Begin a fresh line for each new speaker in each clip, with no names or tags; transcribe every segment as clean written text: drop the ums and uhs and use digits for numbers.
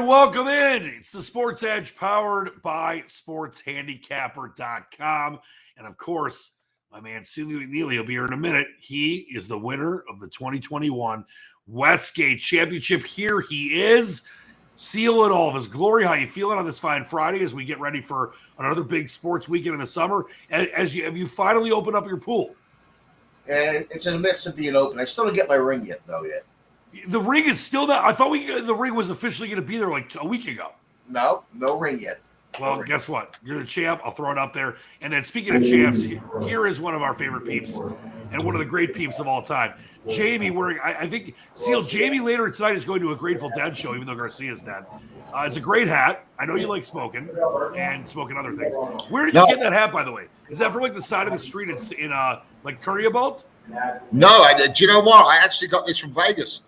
welcome in. It's the Sports Edge powered by sportshandicapper.com. And of course, my man Celia McNeely will be here in a minute. He is the winner of the 2021 Westgate Championship. Here he is. Seal in all of his glory. How you feeling on this fine Friday as we get ready for another big sports weekend in the summer? Have you finally opened up your pool?
And it's in the midst of being open. I still don't get my ring yet, though, yet.
The ring is still not. I thought the ring was officially going to be there like a week ago.
No ring yet.
Well, guess what? You're the champ. I'll throw it up there. And then speaking of champs, here is one of our favorite peeps and one of the great peeps of all time. Jamie wearing, I think, Seal, Jamie later tonight is going to a Grateful Dead show, even though Garcia's dead. It's a great hat. I know you like smoking and smoking other things. Where did you get that hat, by the way? Is that from like the side of the street in like Curriabout?
No, do you know what? I actually got this from Vegas.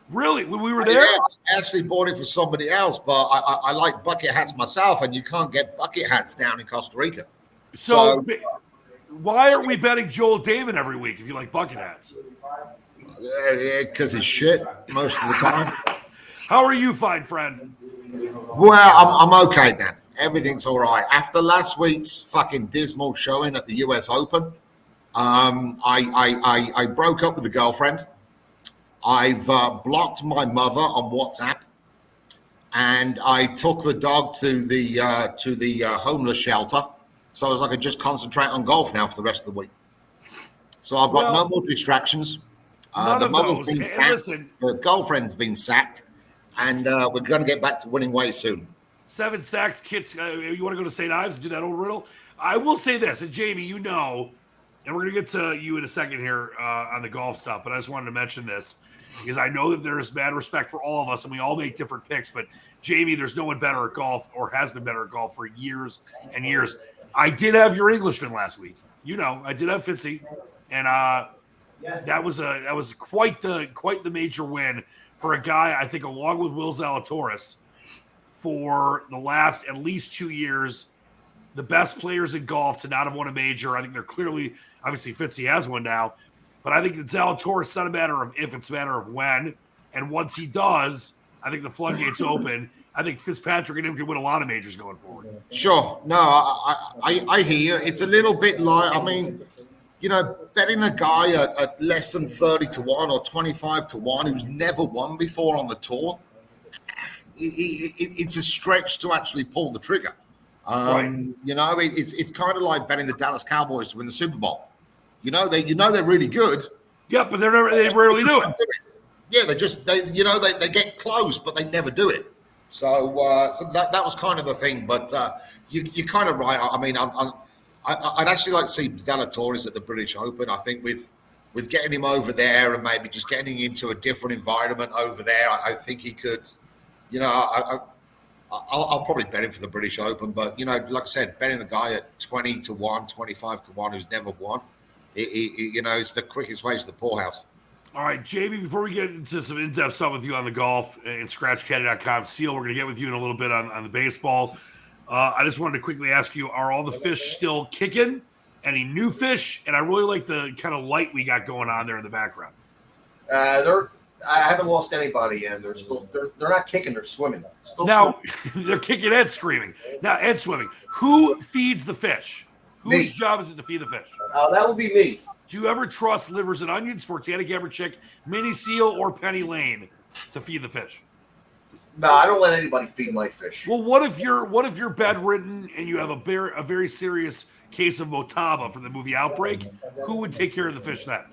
Really? When we were there?
Yeah, I actually bought it for somebody else, but I like bucket hats myself, and you can't get bucket hats down in Costa Rica.
So why aren't we betting Joel Damon every week if you like bucket hats?
Because it's shit most of the time.
How are you, fine friend?
Well, I'm okay then. Everything's all right. After last week's fucking dismal showing at the US Open, I broke up with the girlfriend. I've blocked my mother on WhatsApp, and I took the dog to the homeless shelter, so I could just concentrate on golf now for the rest of the week. So I've got no more distractions. The mother's been sacked, the girlfriend's been sacked, and we're going to get back to winning ways soon.
7 sacks, kids. You want to go to St. Ives and do that old riddle? I will say this, and Jamie, you know, and we're going to get to you in a second here on the golf stuff, but I just wanted to mention this because I know that there's mad respect for all of us, and we all make different picks, but Jamie, there's no one better at golf or has been better at golf for years and years. I did have your Englishman last week. You know, I did have Fitzy, and that was quite the major win for a guy, I think, along with Will Zalatoris, for the last at least 2 years, the best players in golf to not have won a major. I think they're clearly, obviously Fitzy has one now, but I think that Zalatoris, it's not a matter of if, it's a matter of when. And once he does, I think the floodgates open. I think Fitzpatrick and him can win a lot of majors going forward.
Sure. No, I hear you. It's a little bit like, I mean, you know, betting a guy at less than 30 to 1 or 25 to 1 who's never won before on the tour, it's a stretch to actually pull the trigger.
Right.
You know, it's kind of like betting the Dallas Cowboys to win the Super Bowl. You know, they're really good.
Yeah, but they rarely do it.
Yeah, they get close, but they never do it. So that was kind of the thing. But you're kind of right. I mean, I'd actually like to see Zalatoris at the British Open. I think with getting him over there and maybe just getting him into a different environment over there, I think he could. You know, I'll probably bet him for the British Open. But you know, like I said, betting a guy at 20 to 1, 25 to 1 who's never won, you know, it's the quickest way to the poorhouse.
All right, Jamie, before we get into some in-depth stuff with you on the golf and scratchcaddy.com, Seal, we're going to get with you in a little bit on the baseball. I just wanted to quickly ask you, are all the fish still kicking? Any new fish? And I really like the kind of light we got going on there in the background.
I haven't lost anybody, and they're not kicking, they're swimming.
Now, they're kicking and screaming. Now, and swimming. Who feeds the fish? Whose job is it to feed the fish?
That would be me.
Do you ever trust Livers and Onions, Sportana Gaberchick, Mini Seal, or Penny Lane to feed the fish?
No, I don't let anybody feed my fish.
Well, what if you're bedridden and you have a very serious case of Motaba from the movie Outbreak? Who would take care of the fish then?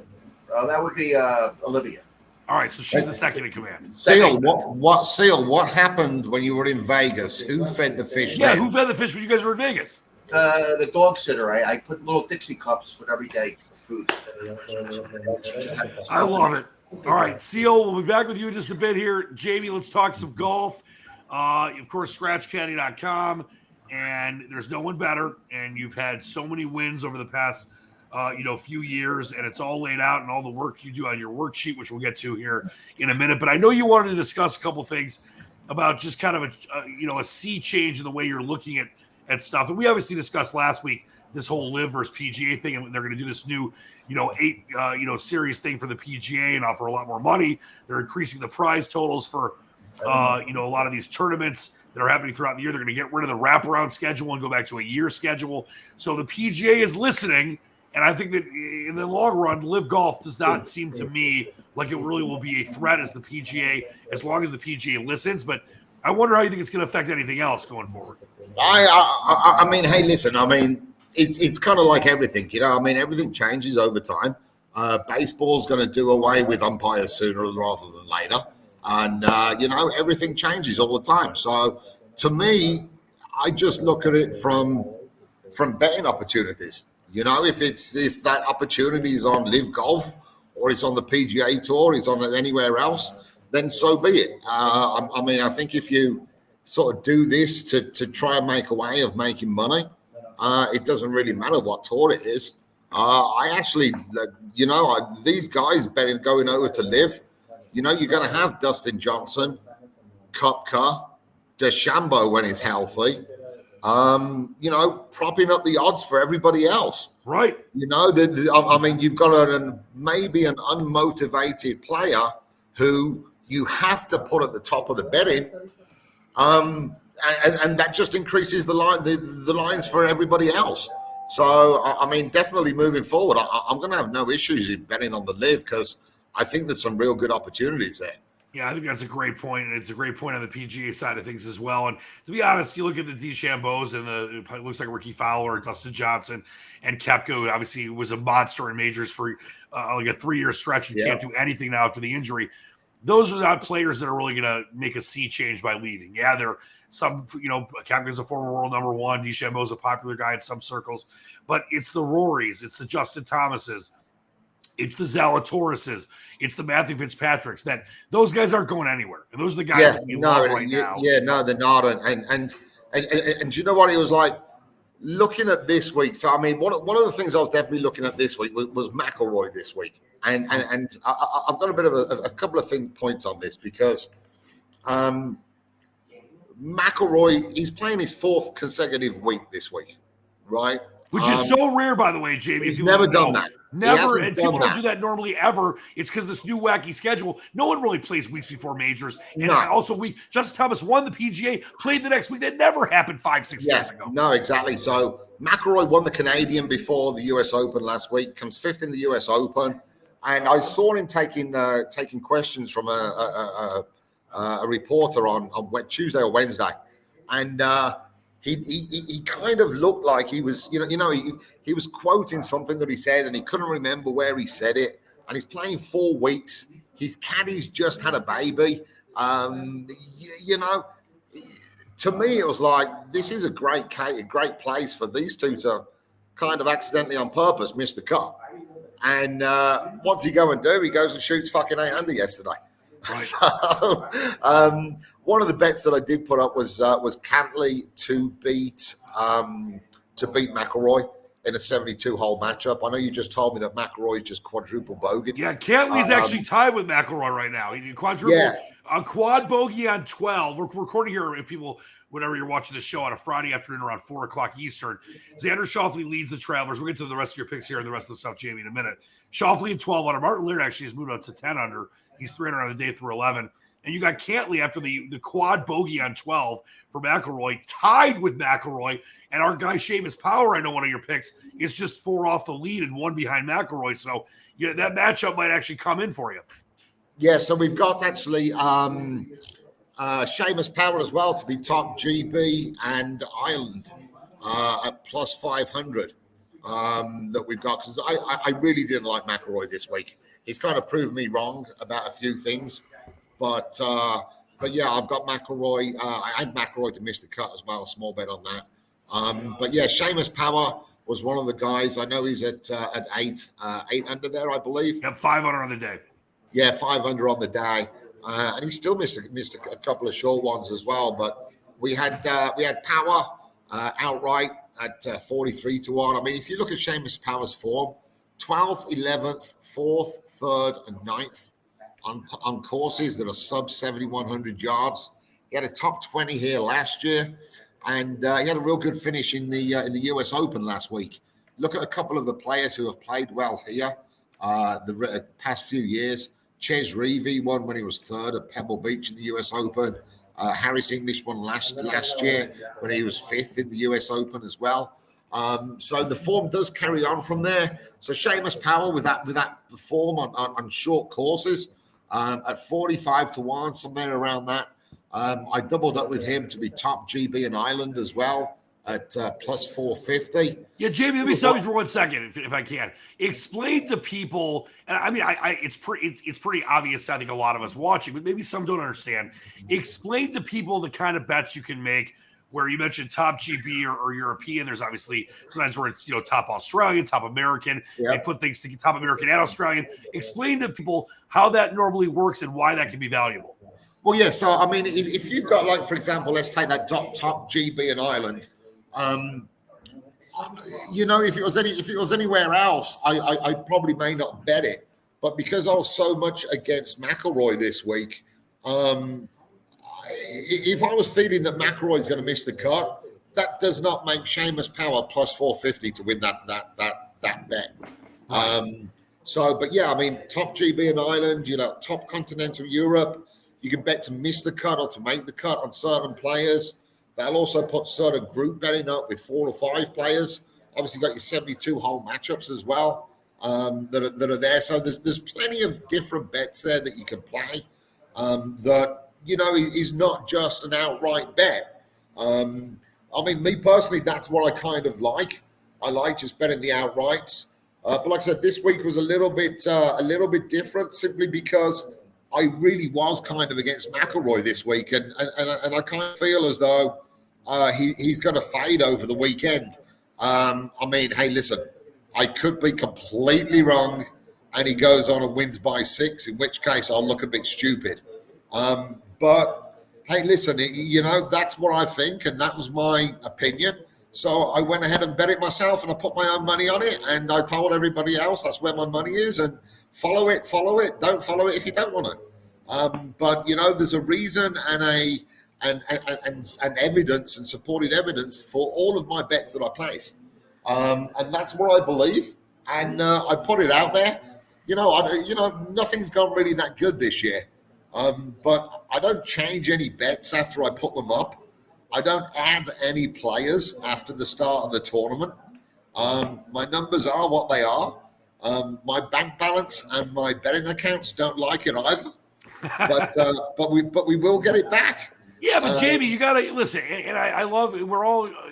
That would be Olivia.
All right, so she's the second in command.
Seal, what happened when you were in Vegas? Who fed the fish?
Yeah, who fed the fish when you guys were in Vegas?
The dog sitter. I put little Dixie cups with every day food.
I love it. All right, Seal, we'll be back with you in just a bit here. Jamie, let's talk some golf. Of course, scratchcaddy.com, and there's no one better. And you've had so many wins over the past few years, and it's all laid out and all the work you do on your worksheet, which we'll get to here in a minute. But I know you wanted to discuss a couple things about just kind of a sea change in the way you're looking at stuff. And we obviously discussed last week this whole Live versus PGA thing, and they're going to do this new, 8 series thing for the PGA and offer a lot more money. They're increasing the prize totals for A lot of these tournaments that are happening throughout the year, they're going to get rid of the wraparound schedule and go back to a year schedule. So the PGA is listening, and I think that in the long run, Live Golf does not seem to me like it really will be a threat as the PGA, as long as the PGA listens. But I wonder how you think it's going to affect anything else going forward.
I mean, hey, listen, I mean, it's kind of like everything, I mean, everything changes over time. Baseball's going to do away with umpires sooner rather than later. And, everything changes all the time. So to me, I just look at it from betting opportunities. If that opportunity is on Live Golf or it's on the PGA Tour, it's on anywhere else, then so be it. I mean, I think if you sort of do this to try and make a way of making money, it doesn't really matter what tour it is. I actually, these guys betting going over to Live, you're going to have Dustin Johnson, Koepka, DeChambeau when he's healthy, propping up the odds for everybody else.
Right.
I mean, you've got maybe an unmotivated player who you have to put at the top of the betting, and that just increases the lines for everybody else. So, I mean, definitely moving forward, I'm going to have no issues in betting on the Live because I think there's some real good opportunities there.
Yeah, I think that's a great point, and it's a great point on the PGA side of things as well. And to be honest, you look at the DeChambeaus and it looks like Ricky Fowler, Dustin Johnson, and Koepka obviously was a monster in majors for like a 3-year stretch. You can't do anything now after the injury. Those are not players that are really going to make a sea change by leaving. Yeah, they're some, Koepka's a former world number one. DeChambeau's a popular guy in some circles, but it's the Rorys, it's the Justin Thomases, it's the Zalatoris, it's the Matthew Fitzpatricks. That those guys aren't going anywhere, and those are the guys that we love right now.
Yeah, no, they're not. And you know what? It was like looking at this week. So I mean, one of the things I was definitely looking at this week was McIlroy this week, and I've got a bit of a couple of points on this because McIlroy, he's playing his 4th consecutive week this week, right?
Which is so rare, by the way, Jamie.
He's never done that.
Never, and people don't do that normally ever. It's because this new wacky schedule. No one really plays weeks before majors. And also, Justin Thomas won the PGA, played the next week. That never happened 5-6 years ago.
No, exactly. So McIlroy won the Canadian before the US Open last week, comes 5th in the US Open. And I saw him taking questions from a reporter on Tuesday or Wednesday. And he kind of looked like he was, he was quoting something that he said and he couldn't remember where he said it. And he's playing 4 weeks. His caddy's just had a baby. To me, it was like, this is a great place for these two to kind of accidentally on purpose miss the cut. And what's he go and do? He goes and shoots fucking 8 under yesterday. Right. So one of the bets that I did put up was Cantley to beat McIlroy in a 72-hole matchup. I know you just told me that McIlroy just quadruple bogeyed.
Yeah, Cantley's actually tied with McIlroy right now. He quadruple a quad bogey on 12. We're recording here if people, whenever you're watching the show on a Friday afternoon around 4 o'clock Eastern. Xander Schauffele leads the Travelers. We'll get to the rest of your picks here and the rest of the stuff, Jamie, in a minute. Schauffele at 12 under. Martin Lear actually has moved up to 10 under. He's 300 on the day through 11. And you got Cantley after the quad bogey on 12 for McIlroy, tied with McIlroy. And our guy Seamus Power, I know one of your picks, is just 4 off the lead and 1 behind McIlroy. So that matchup might actually come in for you.
Yeah, so we've got actually Seamus Power as well to be top GB and Ireland at plus 500 that we've got. Because I really didn't like McIlroy this week. He's kind of proved me wrong about a few things. But yeah, I've got McIlroy. I had McIlroy to miss the cut as well. Small bet on that. But yeah, Seamus Power was one of the guys. I know he's at 8 under there, I believe.
Yep, 500 on the day.
Yeah, 500 on the day. And he still missed a couple of short ones as well. But we had Power outright at 43 to 1. I mean, if you look at Seamus Power's form, 12th, 11th, 4th, 3rd, and 9th on courses that are sub 7,100 yards. He had a top 20 here last year, and he had a real good finish in the US Open last week. Look at a couple of the players who have played well here the past few years. Ches Reavie won when he was third at Pebble Beach in the US Open. Harris English won last year when he was fifth in the US Open as well. So the form does carry on from there. So Seamus Power with that form on short courses at 45-1, somewhere around that. I doubled up with him to be top GB and Ireland as well at plus 450.
Yeah, Jamie, let me stop you for 1 second, if I can. Explain to people, and I mean, it's pretty obvious to, I think, a lot of us watching, but maybe some don't understand. Explain to people the kind of bets you can make where you mentioned top GB or European. There's obviously sometimes where it's, top Australian, top American. Yep. They put things to top American and Australian. Explain to people how that normally works and why that can be valuable.
Well, yeah, so, I mean, if you've got, like, for example, let's take that top GB in Ireland. If it was anywhere else, I probably may not bet it. But because I was so much against McIlroy this week, if I was feeling that McIlroy is going to miss the cut, that does not make Seamus Power plus 450 to win that bet. But yeah, I mean, top GB in Ireland, top continental Europe, you can bet to miss the cut or to make the cut on certain players. They'll also put certain group betting up with 4 or 5 players. Obviously, you've got your 72 hole matchups as well that are there. So there's plenty of different bets there that you can play that, is not just an outright bet. I mean, me personally, that's what I kind of like. I like just betting the outrights. But like I said, this week was a little bit different simply because I really was kind of against McIlroy this week. And I kind of feel as though he's going to fade over the weekend. I mean, hey, listen, I could be completely wrong and he goes on and wins by 6, in which case I'll look a bit stupid. But hey, listen, that's what I think, and that was my opinion. So I went ahead and bet it myself, and I put my own money on it, and I told everybody else that's where my money is, and follow it. Don't follow it if you don't want to. But there's a reason and evidence and supported evidence for all of my bets that I place, and that's what I believe. And I put it out there. Nothing's gone really that good this year. But I don't change any bets after I put them up. I don't add any players after the start of the tournament. My numbers are what they are. My bank balance and my betting accounts don't like it either. But we will get it back.
Yeah, but Jamie, you gotta listen. And I love it.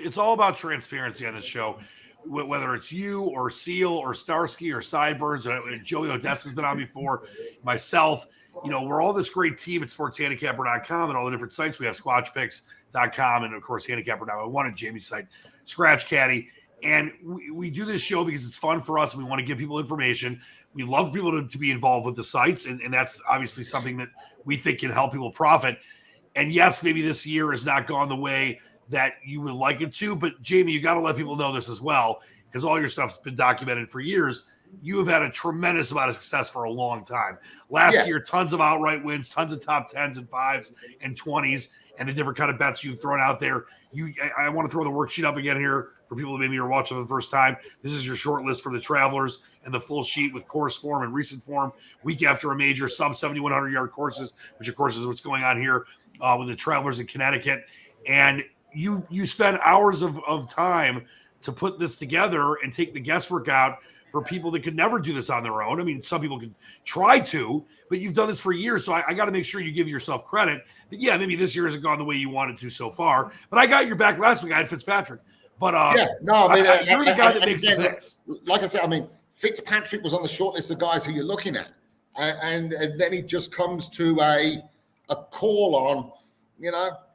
It's all about transparency on this show. Whether it's you or Seal or Starsky or Sideburns, and Joey Odessa's been on before, myself. We're all this great team at sportshandicapper.com and all the different sites. We have squatchpicks.com and, of course, handicapper.1 and Jamie's site, Scratch Caddy. And we do this show because it's fun for us and we want to give people information. We love people to be involved with the sites, and that's obviously something that we think can help people profit. And, yes, maybe this year has not gone the way that you would like it to, but, Jamie, you got to let people know this as well because all your stuff's been documented for years. You have had a tremendous amount of success for a long time. Last year, tons of outright wins, tons of top 10s and 5s and 20s, and the different kind of bets you've thrown out there. I want to throw the worksheet up again here for people that maybe are watching for the first time. This is your short list for the Travelers and the full sheet with course form and recent form, week after a major, sub 7,100-yard courses, which, of course, is what's going on here with the Travelers in Connecticut. And you spend hours of time to put this together and take the guesswork out for people that could never do this on their own. I mean, some people could try to, but you've done this for years, so I got to make sure you give yourself credit. But yeah, maybe this year hasn't gone the way you wanted to so far, but I got your back last week. I had Fitzpatrick. But you're the guy that makes the picks.
Like I said, I mean, Fitzpatrick was on the short list of guys who you're looking at. And then it just comes to a call on,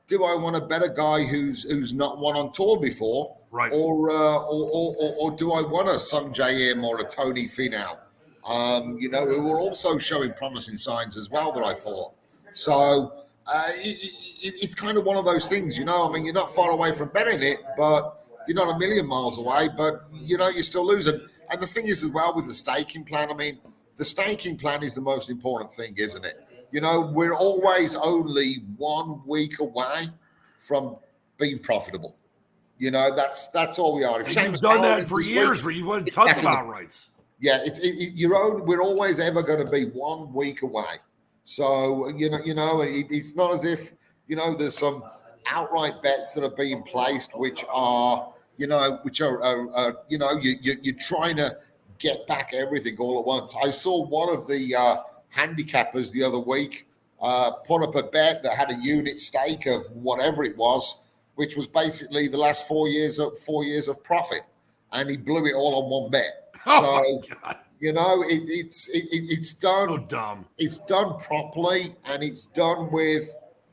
do I want to bet a guy who's not won on tour before?
Right.
Or do I want a Sung Jae Im or a Tony Finau? Who were also showing promising signs as well that I thought. So it's kind of one of those things, I mean, you're not far away from betting it, but you're not a million miles away, but, you're still losing. And the thing is as well with the staking plan, I mean, the staking plan is the most important thing, isn't it? We're always only 1 week away from being profitable. That's all we are.
You've done that for years where you've won tons of outrights.
Yeah, your own. We're always ever going to be 1 week away. So it's not as if there's some outright bets that are being placed, which are you're trying to get back everything all at once. I saw one of the handicappers the other week put up a bet that had a unit stake of whatever it was, which was basically the last 4 years of profit, and he blew it all on one bet.
Oh my God.
It's done.
So dumb.
It's done properly, and it's done with,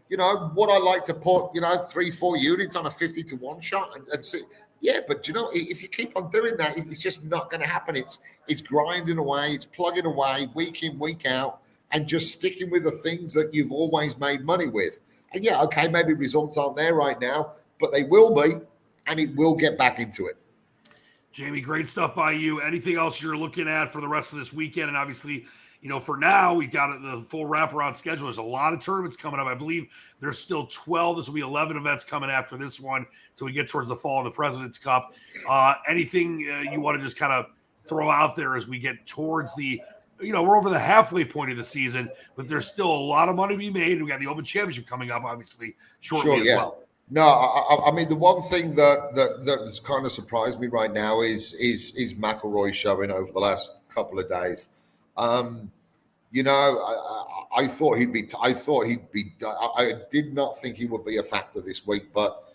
what I like to put, 3-4 units on a 50-1 shot and see. Yeah, but if you keep on doing that, it's just not going to happen. It's grinding away, it's plugging away week in, week out, and just sticking with the things that you've always made money with. And yeah, okay, maybe results aren't there right now, but they will be, and it will get back into it.
Jamie, great stuff by you. Anything else you're looking at for the rest of this weekend? And obviously, for now, we've got the full wraparound schedule. There's a lot of tournaments coming up. I believe there's still 12. This will be 11 events coming after this one until we get towards the fall of the President's Cup. Anything you want to just kind of throw out there as we get towards the, we're over the halfway point of the season, but there's still a lot of money to be made. We got the Open Championship coming up, obviously, shortly as well.
No, I mean, the one thing that has kind of surprised me right now is McIlroy showing over the last couple of days. I thought he'd be. I did not think he would be a factor this week, but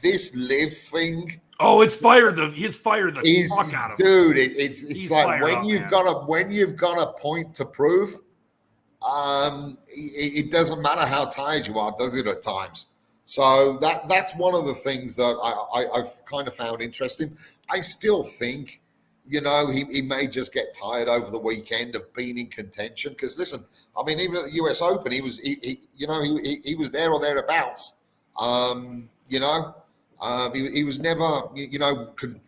this live thing.
Oh, it's fired. He's fired the fuck out of him,
dude. It's like when you've got a point to prove. It doesn't matter how tired you are, does it? At times. So that's one of the things that I've kind of found interesting. I still think, he may just get tired over the weekend of being in contention. Because listen, I mean, even at the U.S. Open, he was there or thereabouts. He was never,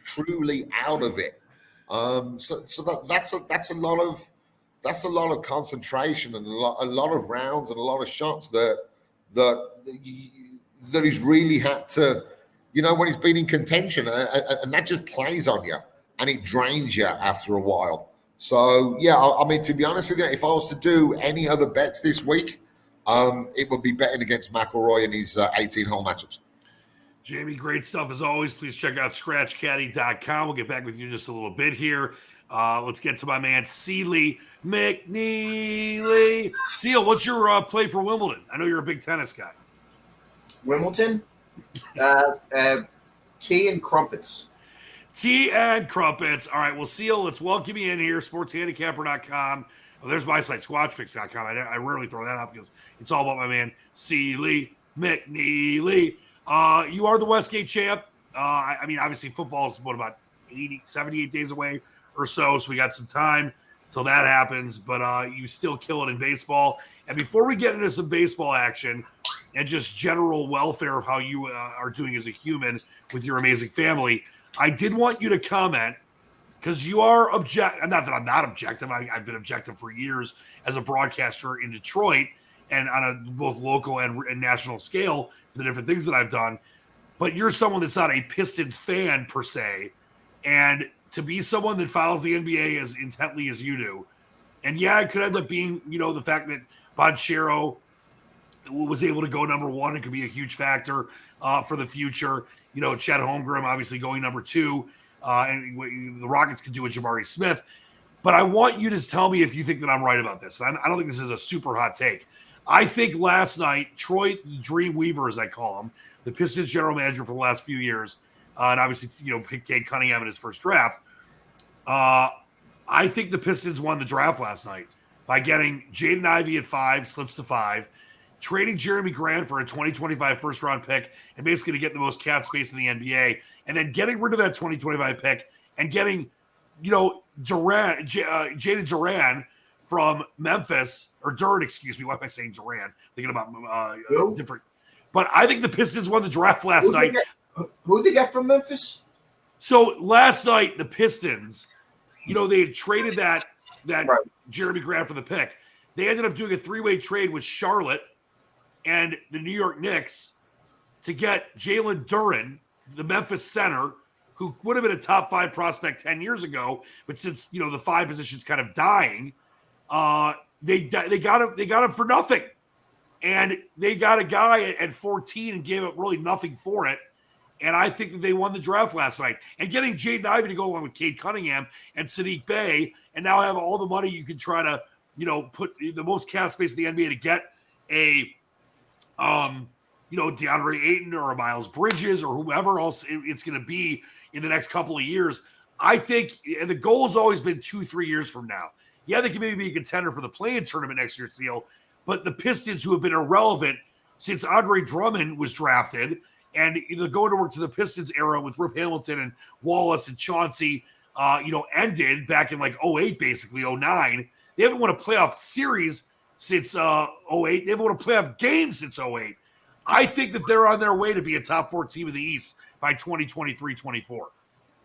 truly out of it. So that's a lot of concentration and a lot of rounds and a lot of shots that he's really had to, when he's been in contention, and that just plays on you and it drains you after a while. So, yeah, I mean, to be honest with you, if I was to do any other bets this week, it would be betting against McIlroy in his 18-hole matchups.
Jamie, great stuff as always. Please check out scratchcaddy.com. We'll get back with you in just a little bit here. Let's get to my man, Sealy McNeely. Seal, what's your play for Wimbledon? I know you're a big tennis guy.
Wimbledon? Tea and crumpets.
Tea and crumpets. All right, well, Seal, let's welcome you in here, sportshandicapper.com. Oh, there's my site, squatchpicks.com. I rarely throw that up because it's all about my man, Sealy McNeely. You are the Westgate champ. I mean, obviously, football is about 78 days away or so we got some time till that happens, but you still kill it in baseball. And before we get into some baseball action and just general welfare of how you are doing as a human with your amazing family, I did want you to comment, because you are not that I'm not objective. I've been objective for years as a broadcaster in Detroit and on a both local and national scale for the different things that I've done. But you're someone that's not a Pistons fan per se, and to be someone that follows the NBA as intently as you do, and yeah, it could end up being, the fact that Banchero was able to go number one. It could be a huge factor for the future. Chet Holmgren obviously going number two, and the Rockets could do with Jabari Smith. But I want you to tell me if you think that I'm right about this. I don't think this is a super hot take. I think last night, Troy Dreamweaver, as I call him, the Pistons general manager for the last few years, and obviously, picked Cade Cunningham in his first draft. I think the Pistons won the draft last night by getting Jaden Ivey at 5, slips to 5, trading Jeremy Grant for a 2025 first-round pick, and basically to get the most cap space in the NBA, and then getting rid of that 2025 pick and getting, Jaden Duran from Memphis, or Durant, excuse me. Why am I saying Duran? Thinking about different. But I think the Pistons won the draft last night.
Who'd they get from Memphis?
So last night, the Pistons, they had traded that right. Jeremy Grant for the pick. They ended up doing a 3-way trade with Charlotte and the New York Knicks to get Jalen Duren, the Memphis center, who would have been a top 5 prospect 10 years ago, but since the 5 position's kind of dying, they got him for nothing, and they got a guy at 14 and gave up really nothing for it. And I think that they won the draft last night. And getting Jaden Ivey to go along with Cade Cunningham and Sadiq Bey, and now have all the money you can try to, put the most cap space in the NBA to get a, DeAndre Ayton or a Miles Bridges or whoever else it's going to be in the next couple of years. I think, and the goal has always been 2-3 years from now. Yeah, they can maybe be a contender for the play-in tournament next year, Seal. But the Pistons, who have been irrelevant since Andre Drummond was drafted, and the going to work to the Pistons era with Rip Hamilton and Wallace and Chauncey, ended back in like 08, basically 09. They haven't won a playoff series since 08. They haven't won a playoff game since 08. I think that they're on their way to be a top 4 team in the East by 2023-24.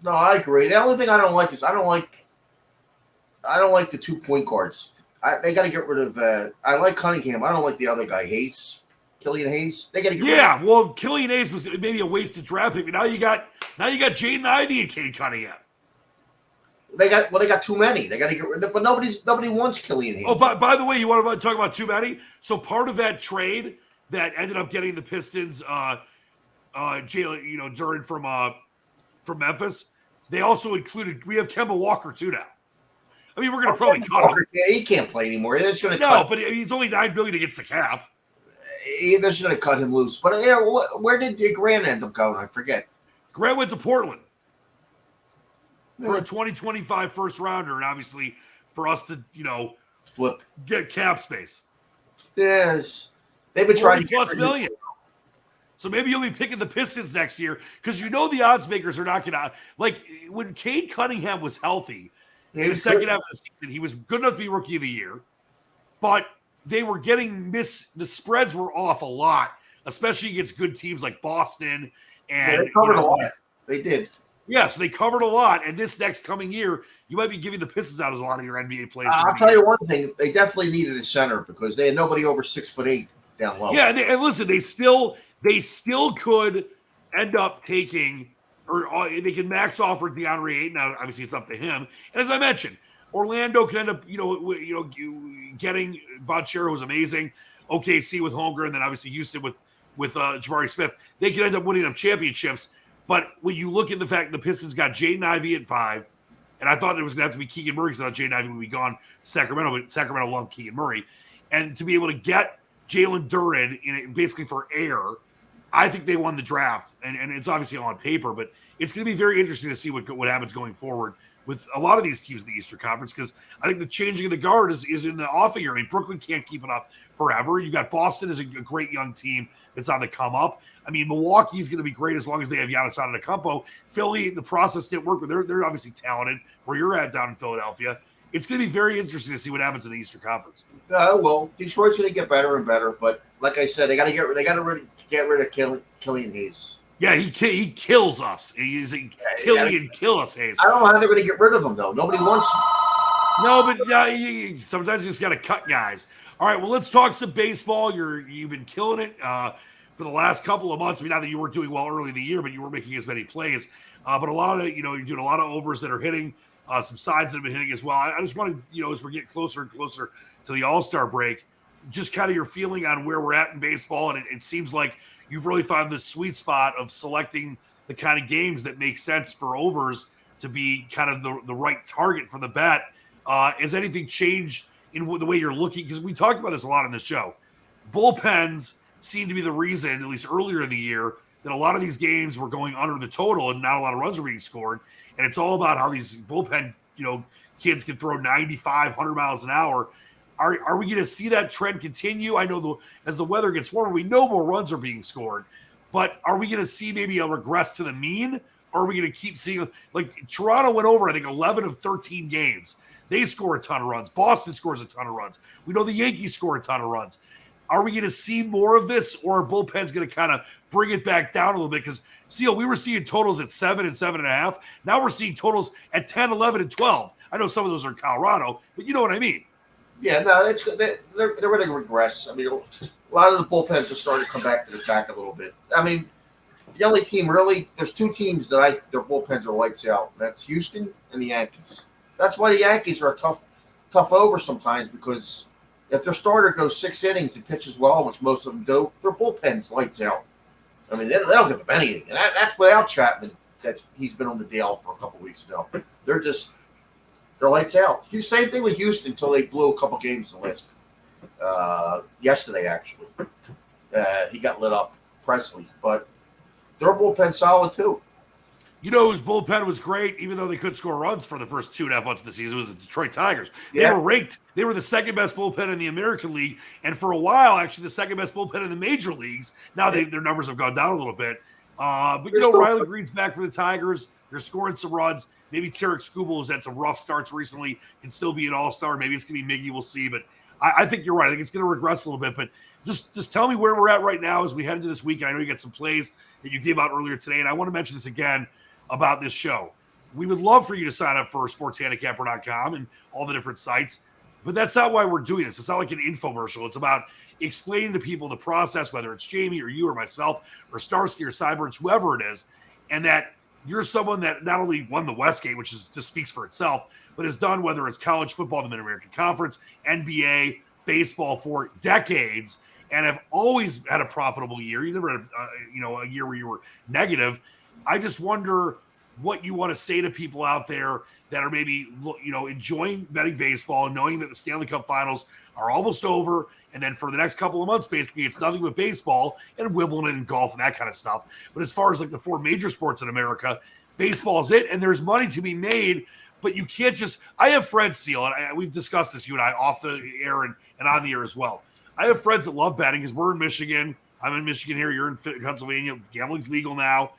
No, I agree. The only thing I don't like is I don't like the 2 point guards. They got to get rid of. I like Cunningham. I don't like the other guy, Killian Hayes. They got to get rid of him.
Well, Killian Hayes was maybe a wasted draft pick, but now you got Jaden Ivey and Cade Cunningham.
They got too many. They got to get rid of. But nobody wants Killian Hayes.
Oh, by the way, you want to talk about too many? So part of that trade that ended up getting the Pistons, Jalen, Duran from Memphis, they also included. We have Kemba Walker too now. I mean, we're going to probably cut him.
Yeah, he can't play anymore. They're just going to
cut. No, but he's only $9 billion against the cap.
They're just going to cut him loose. But where did Grant end up going? I forget.
Grant went to Portland for a 2025 first rounder, and obviously for us to
flip
get cap space.
Yes, they've been trying to
plus million. So maybe you'll be picking the Pistons next year because the odds makers are not going to like when Cade Cunningham was healthy. In the second half of the season, he was good enough to be Rookie of the Year, but they were getting the spreads were off a lot, especially against good teams like Boston. And
they covered a lot. They did.
Yeah, so they covered a lot. And this next coming year, you might be giving the Pistons out as a lot of your NBA players.
I'll tell you one thing: they definitely needed a center because they had nobody over 6'8" down low.
Yeah, and listen, they still could end up taking. Or they can max offer DeAndre Ayton. Now, obviously, it's up to him. And as I mentioned, Orlando could end up, getting Bonchero, who's amazing. OKC with Holmgren, and then obviously Houston with Jabari Smith. They could end up winning them championships. But when you look at the fact the Pistons got Jaden Ivey at 5, and I thought it was going to have to be Keegan Murray because I thought Jaden Ivey would be gone to Sacramento, but Sacramento loved Keegan Murray. And to be able to get Jalen Duren basically for air, I think they won the draft, and it's obviously on paper, but it's going to be very interesting to see what happens going forward with a lot of these teams in the Eastern Conference because I think the changing of the guard is in the offing year. I mean, Brooklyn can't keep it up forever. You got Boston as a great young team that's on the come up. I mean, Milwaukee's going to be great as long as they have Giannis Antetokounmpo. Philly, the process didn't work, but they're obviously talented where you're at down in Philadelphia. It's going to be very interesting to see what happens in the Eastern Conference.
Well, Detroit's going to get better and better, but like I said, they got to get rid of Killian Hayes.
Yeah, he kills us. He's Killian kill us Hayes.
I don't know how they're going to get rid of him though. Nobody wants him.
No, but sometimes you just got to cut guys. All right, well, let's talk some baseball. You've been killing it for the last couple of months. I mean, not that you weren't doing well early in the year, but you were making as many plays. But a lot of you're doing a lot of overs that are hitting. Some sides that have been hitting as well. I just want to, as we're getting closer and closer to the All-Star break, just kind of your feeling on where we're at in baseball. And it seems like you've really found the sweet spot of selecting the kind of games that make sense for overs to be kind of the right target for the bet. Has anything changed in the way you're looking? Because we talked about this a lot on the show. Bullpens seem to be the reason, at least earlier in the year, that a lot of these games were going under the total and not a lot of runs were being scored. And it's all about how these bullpen, kids can throw 95, 100 miles an hour. Are we going to see that trend continue? I know as the weather gets warmer, we know more runs are being scored. But are we going to see maybe a regress to the mean? Or are we going to keep seeing, like Toronto went over, I think, 11 of 13 games. They score a ton of runs. Boston scores a ton of runs. We know the Yankees score a ton of runs. Are we going to see more of this, or are bullpens going to kind of bring it back down a little bit? Because, Seal, we were seeing totals at 7 and 7.5. Now we're seeing totals at 10, 11, and 12. I know some of those are in Colorado, but you know what I mean.
Yeah, no, it's they're going to regress. I mean, a lot of the bullpens are starting to come back to the back a little bit. I mean, The only team really, there's two teams that their bullpens are lights out. That's Houston and the Yankees. That's why the Yankees are a tough over sometimes, because if their starter goes 6 innings and pitches well, which most of them do, their bullpen's lights out. I mean, they don't give up anything. And that's without Chapman. He's been on the DL for a couple weeks now. They're lights out. Same thing with Houston until they blew a couple games in the last yesterday, actually. He got lit up, Presley. But their bullpen's solid, too.
You know whose bullpen was great, even though they couldn't score runs for the first 2.5 months of the season, was the Detroit Tigers. They were ranked. They were the second best bullpen in the American League, and for a while, actually, the second best bullpen in the major leagues. Now their numbers have gone down a little bit. But Riley Green's back for the Tigers. They're scoring some runs. Maybe Tarek Skubal has had some rough starts recently, can still be an all-star. Maybe it's going to be Miggy. We'll see. But I think you're right. I think it's going to regress a little bit. But just tell me where we're at right now as we head into this week. I know you got some plays that you gave out earlier today, and I want to mention this again about this show. We would love for you to sign up for sportshandicapper.com and all the different sites, but that's not why we're doing this. It's not like an infomercial. It's about explaining to people the process, whether it's Jamie or you or myself or Starsky or Sideburns, whoever it is, and that you're someone that not only won the Westgate, which just speaks for itself, but has done, whether it's college football, the Mid-American Conference, NBA, baseball for decades, and have always had a profitable year. You never had a year where you were negative. I just wonder what you want to say to people out there that are maybe, enjoying betting baseball and knowing that the Stanley Cup Finals are almost over. And then for the next couple of months, basically, it's nothing but baseball and Wimbledon and golf and that kind of stuff. But as far as like the 4 major sports in America, baseball is it. And there's money to be made, but you can't just – I have friends, Seal, and we've discussed this, you and I, off the air and on the air as well. I have friends that love betting because we're in Michigan. I'm in Michigan here. You're in Pennsylvania. Gambling's legal now.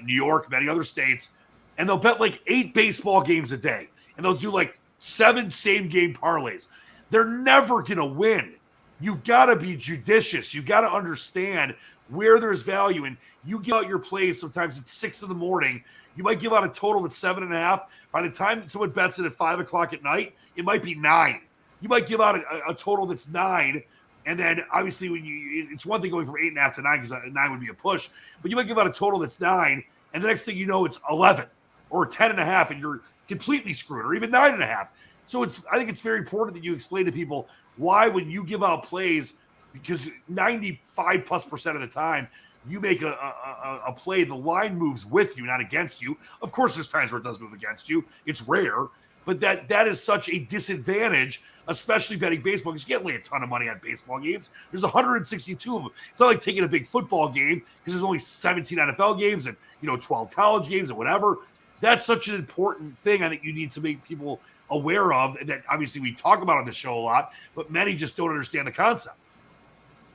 New York, many other states, and they'll bet like 8 baseball games a day, and they'll do like 7 same-game parlays. They're never going to win. You've got to be judicious. You've got to understand where there's value, and you give out your plays sometimes at 6 in the morning. You might give out a total that's 7.5. By the time someone bets it at 5 o'clock at night, it might be 9. You might give out a total that's 9, and then obviously it's one thing going from 8.5 to 9 because 9 would be a push, but you might give out a total that's 9, and the next thing you know, it's 11 or 10.5, and you're completely screwed, or even 9.5. So I think it's very important that you explain to people why when you give out plays, because 95+% of the time you make a play, the line moves with you, not against you. Of course, there's times where it does move against you. It's rare, but that is such a disadvantage, especially betting baseball, because you can't lay a ton of money on baseball games. There's 162 of them. It's not like taking a big football game because there's only 17 NFL games and 12 college games and whatever. That's such an important thing I think you need to make people aware of, and that obviously we talk about on the show a lot, but many just don't understand the concept.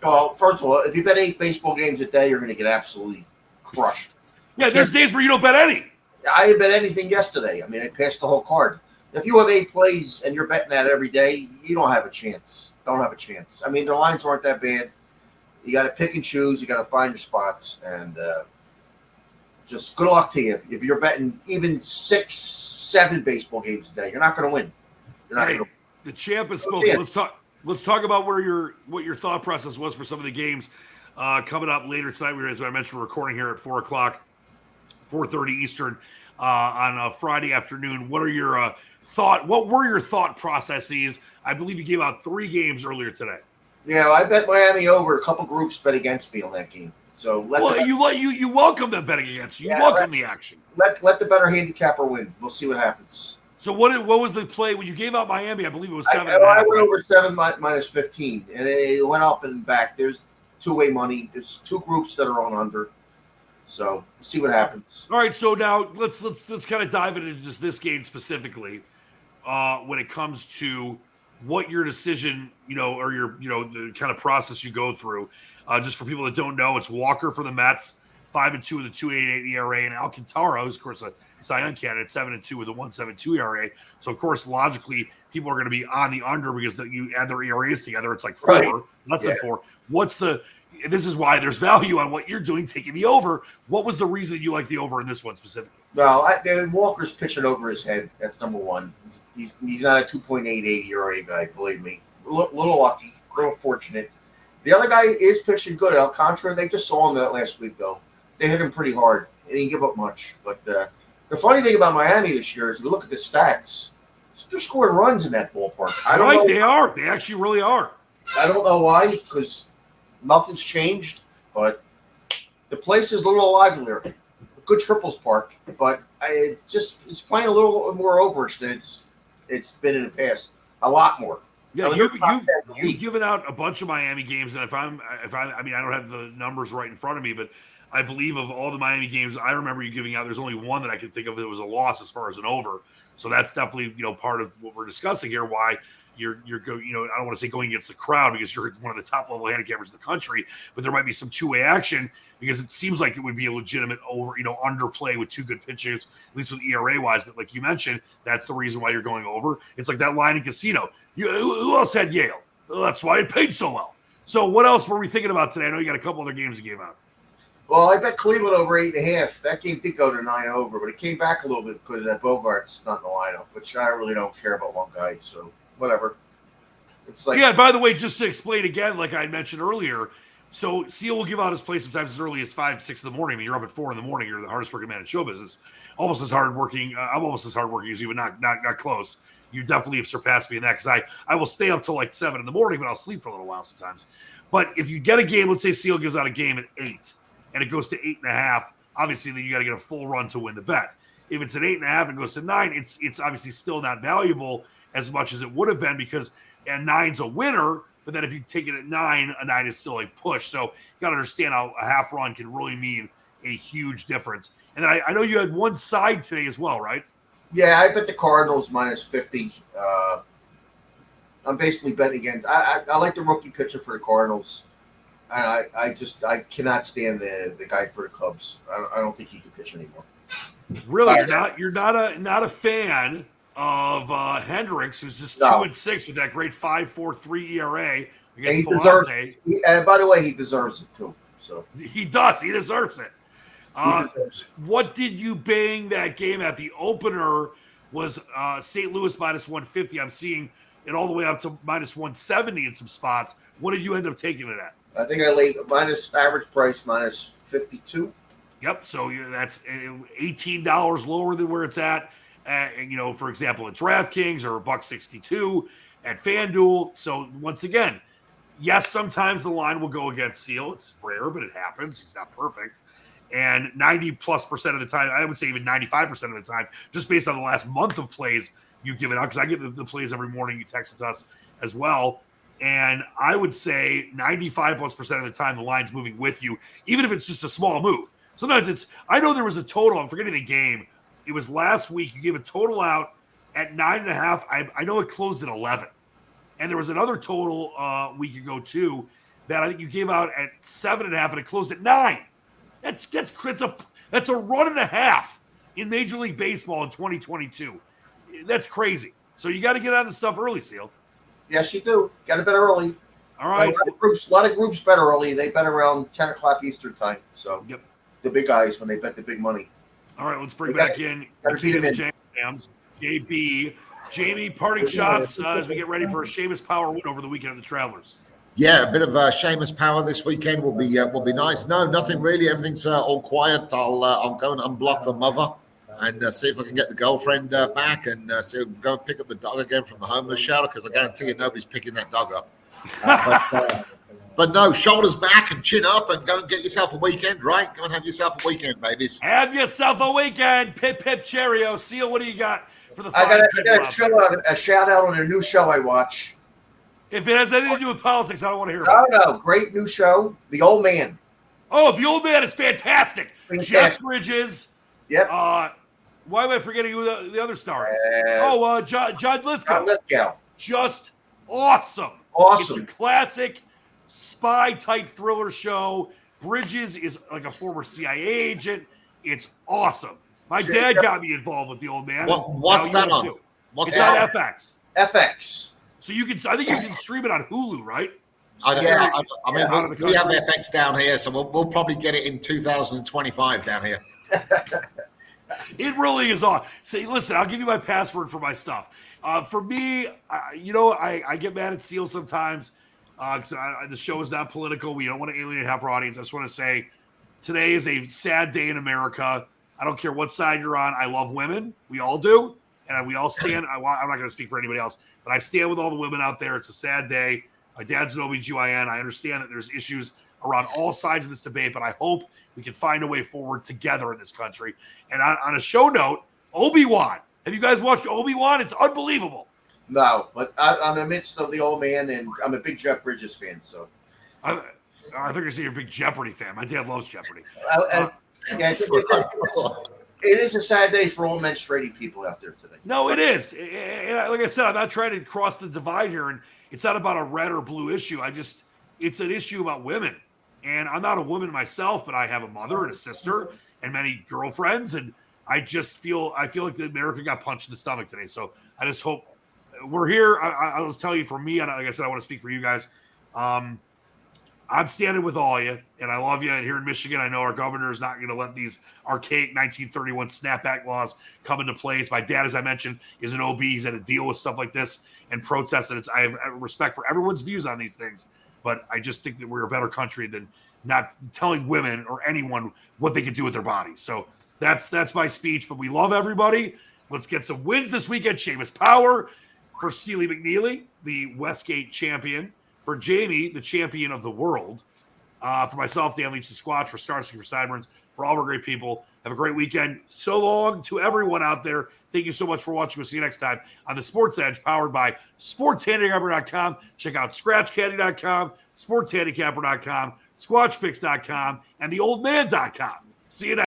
Well, first of all, if you bet 8 baseball games a day, you're going to get absolutely crushed.
Yeah, there's days where you don't bet any.
I didn't bet anything yesterday. I mean, I passed the whole card. If you have 8 plays and you're betting that every day, you don't have a chance. Don't have a chance. I mean, the lines aren't that bad. You got to pick and choose. You got to find your spots, and just good luck to you. If you're betting even 6, 7 baseball games a day, you're not going to win. You're not going to.
The champ has spoken. Let's talk about what your thought process was for some of the games coming up later tonight. As I mentioned, we're recording here at 4 o'clock, 4:30 Eastern on a Friday afternoon. What were your thought processes? I believe you gave out 3 games earlier today.
Yeah, I bet Miami over. A couple groups bet against me on that game. So
you welcome them betting against you. You welcome the action.
Let the better handicapper win. We'll see what happens.
So what was the play when you gave out Miami? I believe it was 7.5.
I went over 7 minus 15, and it went up and back. There's two-way money. There's 2 groups that are on under. So we'll see what happens.
All right. So now let's kind of dive into just this game specifically when it comes to what your decision, or your, the kind of process you go through. Just for people that don't know, it's Walker for the Mets, 5-2 with a 2.88 ERA, and Alcantara, who's of course a Cy Young candidate, 7-2 with a 1.72 ERA. So of course, logically, people are going to be on the under because you add their ERAs together. It's like 4, less than 4. This is why there's value on what you're doing, taking the over. What was the reason that you like the over in this one specifically?
Well, Walker's pitching over his head. That's number one. He's not a 2.88 ERA guy, believe me. Little lucky, little fortunate. The other guy is pitching good. Alcantara, they just saw him that last week, though. They hit him pretty hard. They didn't give up much. But the funny thing about Miami this year is, we look at the stats. They're scoring runs in that ballpark. I don't know.
They are. They actually really are.
I don't know why, because nothing's changed. But the place is a little livelier. A good triples park, but it's playing a little more overish than it's been in the past. A lot more.
Yeah, you've given out a bunch of Miami games, and I mean, I don't have the numbers right in front of me, but I believe of all the Miami games I remember you giving out, there's only one that I can think of that was a loss as far as an over. So that's definitely, part of what we're discussing here. Why you're I don't want to say going against the crowd, because you're one of the top level handicappers in the country, but there might be some two-way action, because it seems like it would be a legitimate over, underplay with two good pitchers, at least with ERA wise. But like you mentioned, that's the reason why you're going over. It's like that line in casino. Who else had Yale? Well, that's why it paid so well. So what else were we thinking about today? I know you got a couple other games that came out.
Well, I bet Cleveland over 8.5. That game did go to 9 over, but it came back a little bit because that Bogart's not in the lineup, which I really don't care about one guy, so whatever. It's like,
yeah, by the way, just to explain again, like I mentioned earlier, so Seal will give out his play sometimes as early as 5, 6 in the morning. I mean, you're up at 4 in the morning. You're the hardest working man in show business. Almost as hard working. I'm almost as hard working as you, but not close. You definitely have surpassed me in that, because I will stay up till like 7 in the morning, but I'll sleep for a little while sometimes. But if you get a game, let's say Seal gives out a game at 8, and it goes to 8.5, obviously then you got to get a full run to win the bet. If it's at 8.5 and goes to 9, it's obviously still not valuable as much as it would have been, because and 9's a winner. But then if you take it at 9, a 9 is still a push. So you got to understand how a half run can really mean a huge difference. And then I know you had one side today as well, right?
Yeah, I bet the Cardinals -50. I'm basically betting against. I like the rookie pitcher for the Cardinals. And I cannot stand the guy for the Cubs. I don't think he can pitch anymore.
Really, you're not a fan of Hendricks, who's just 2-6 with that great 5.43 ERA against Palante.
And by the way, he deserves it too. So
he does. He deserves it. What did you bang that game at? The opener was St. Louis -150. I'm seeing it all the way up to -170 in some spots. What did you end up taking it at?
I think I laid minus average price -52.
Yep. So that's $18 lower than where it's at. For example, at DraftKings, or $1.62 at FanDuel. So once again, yes, sometimes the line will go against Seal. It's rare, but it happens. He's not perfect. And 90+% of the time, I would say even 95% of the time, just based on the last month of plays you've given out, because I get the plays every morning. You text it to us as well. And I would say 95+% of the time, the line's moving with you, even if it's just a small move. Sometimes I know there was a total, I'm forgetting the game. It was last week. You gave a total out at 9.5. I know it closed at 11. And there was another total a week ago too that I think you gave out at 7.5, and it closed at 9. That's a run and a half in Major League Baseball in 2022. That's crazy. So you got to get on the stuff early, Seal.
Yes, you do. Got to bet early.
All right.
A lot of groups bet early. They bet around 10 o'clock Eastern time. So
yep.
The big guys, when they bet the big money.
All right, let's bring back in the Jams. JB. Jamie, parting shots as we get ready for a Seamus Power win over the weekend of the Travelers.
Yeah, a bit of Seamus Power this weekend will be nice. No, nothing really. Everything's all quiet. I'll go and unblock the mother and see if I can get the girlfriend back, and see if we can go and pick up the dog again from the homeless shelter, because I guarantee you nobody's picking that dog up. But no, shoulders back and chin up, and go and get yourself a weekend, right? Go and have yourself a weekend, babies.
Have yourself a weekend. Pip, pip, cheerio. Seal, what do you got for the
I got a shout out on a new show I watch.
If it has anything to do with politics, I don't want to hear about it.
No, great new show. The Old Man.
Oh, The Old Man is fantastic. Jeff Bridges.
Yep.
Why am I forgetting who the other star is? John Lithgow.
John Lithgow.
Just awesome.
Awesome.
It's a classic spy-type thriller show. Bridges is like a former CIA agent. It's awesome. My dad got me involved with The Old Man.
What's that on?
It's on FX.
FX.
So I think you can stream it on Hulu, right?
We have FX down here, so we'll probably get it in 2025 down here.
It really is awesome. Say, listen, I'll give you my password for my stuff. For me, I get mad at Seal sometimes because the show is not political. We don't want to alienate half our audience. I just want to say, Today is a sad day in America. I don't care what side you're on. I love women. We all do. And we all stand. I'm not going to speak for anybody else, but I stand with all the women out there. It's a sad day. My dad's an OBGYN. I understand that there's issues around all sides of this debate, but I hope we can find a way forward together in this country. And on a show note, Obi-Wan. Have you guys watched Obi-Wan? It's unbelievable.
No, but I'm in the midst of the old man, and I'm a big Jeff Bridges fan. So
I think you're saying you're a big Jeopardy fan. My dad loves Jeopardy.
Yeah, it is a sad day for all menstruating people out there today.
No, it is. And like I said, I'm not trying to cross the divide here, and it's not about a red or blue issue. It's an issue about women. And I'm not a woman myself, but I have a mother and a sister and many girlfriends, and I feel like America got punched in the stomach today. So I just hope we're here. I'll just tell you, for me, and like I said, I want to speak for you guys. I'm standing with all of you, and I love you. And here in Michigan, I know our governor is not going to let these archaic 1931 snapback laws come into place. My dad, as I mentioned, is an OB. He's had to deal with stuff like this and protest. And I have respect for everyone's views on these things, but I just think that we're a better country than not telling women or anyone what they can do with their bodies. So that's my speech. But we love everybody. Let's get some wins this weekend. Seamus Power for Steely McNeely, the Westgate champion. For Jamie, the champion of the world. For myself, Dan Leach, the Squatch. For Starsky, for Sideburns. For all of our great people. Have a great weekend. So long to everyone out there. Thank you so much for watching. We'll see you next time on the Sports Edge, powered by SportsHandicapper.com. Check out ScratchCaddy.com, SportsHandicapper.com, SquatchPicks.com, and TheOldMan.com. See you next time.